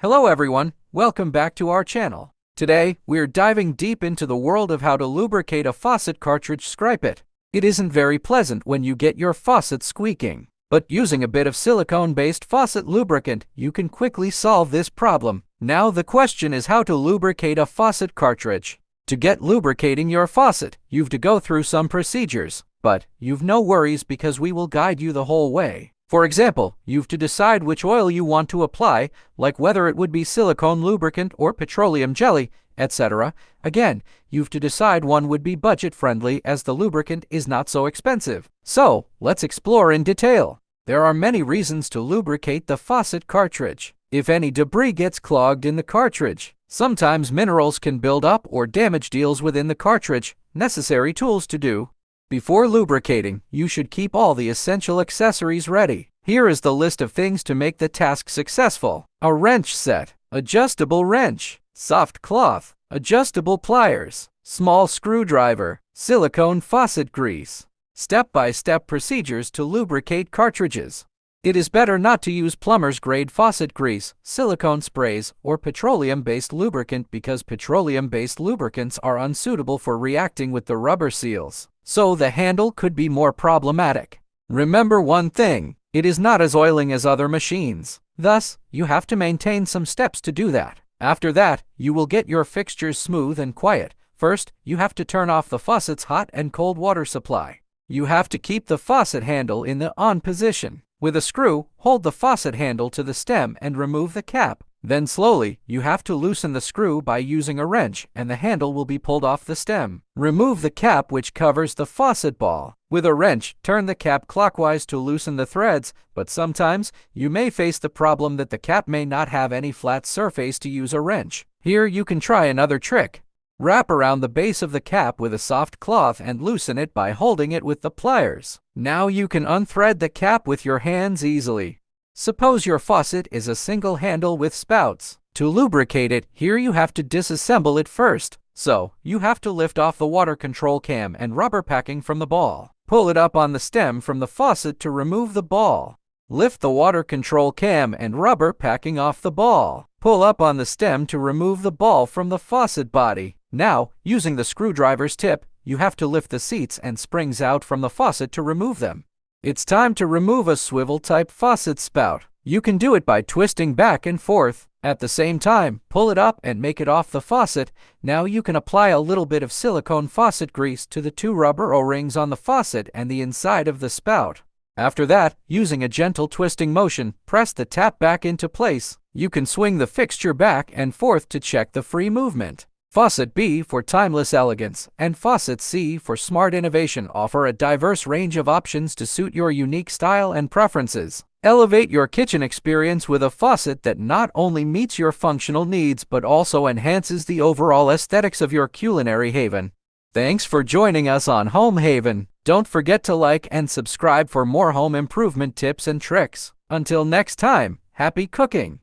Hello everyone, welcome back to our channel. Today, we're diving deep into the world of how to lubricate a faucet cartridge scrape. It isn't very pleasant when you get your faucet squeaking, but using a bit of silicone-based faucet lubricant, you can quickly solve this problem. Now the question is how to lubricate a faucet cartridge. To get lubricating your faucet, you've to go through some procedures, but you've no worries because we will guide you the whole way. For example, you've to decide which oil you want to apply, like whether it would be silicone lubricant or petroleum jelly, etc. Again, you've to decide one would be budget-friendly as the lubricant is not so expensive. So, let's explore in detail. There are many reasons to lubricate the faucet cartridge. If any debris gets clogged in the cartridge, sometimes minerals can build up or damage deals within the cartridge. Necessary tools to do. Before lubricating, you should keep all the essential accessories ready. Here is the list of things to make the task successful. A wrench set, adjustable wrench, soft cloth, adjustable pliers, small screwdriver, silicone faucet grease. Step-by-step procedures to lubricate cartridges. It is better not to use plumber's grade faucet grease, silicone sprays, or petroleum-based lubricant because petroleum-based lubricants are unsuitable for reacting with the rubber seals, so the handle could be more problematic. Remember one thing, it is not as oiling as other machines. Thus, you have to maintain some steps to do that. After that, you will get your fixtures smooth and quiet. First, you have to turn off the faucet's hot and cold water supply. You have to keep the faucet handle in the on position. With a screw, hold the faucet handle to the stem and remove the cap. Then slowly, you have to loosen the screw by using a wrench and the handle will be pulled off the stem. Remove the cap which covers the faucet ball. With a wrench, turn the cap clockwise to loosen the threads, but sometimes you may face the problem that the cap may not have any flat surface to use a wrench. Here you can try another trick. Wrap around the base of the cap with a soft cloth and loosen it by holding it with the pliers. Now you can unthread the cap with your hands easily. Suppose your faucet is a single handle with spouts. To lubricate it, here you have to disassemble it first. So, you have to lift off the water control cam and rubber packing from the ball. Pull it up on the stem from the faucet to remove the ball. Lift the water control cam and rubber packing off the ball. Pull up on the stem to remove the ball from the faucet body. Now, using the screwdriver's tip, you have to lift the seats and springs out from the faucet to remove them. It's time to remove a swivel-type faucet spout. You can do it by twisting back and forth. At the same time, pull it up and make it off the faucet. Now you can apply a little bit of silicone faucet grease to the two rubber O-rings on the faucet and the inside of the spout. After that, using a gentle twisting motion, press the tap back into place. You can swing the fixture back and forth to check the free movement. Faucet B for timeless elegance and Faucet C for smart innovation offer a diverse range of options to suit your unique style and preferences. Elevate your kitchen experience with a faucet that not only meets your functional needs but also enhances the overall aesthetics of your culinary haven. Thanks for joining us on Home Haven. Don't forget to like and subscribe for more home improvement tips and tricks. Until next time, happy cooking!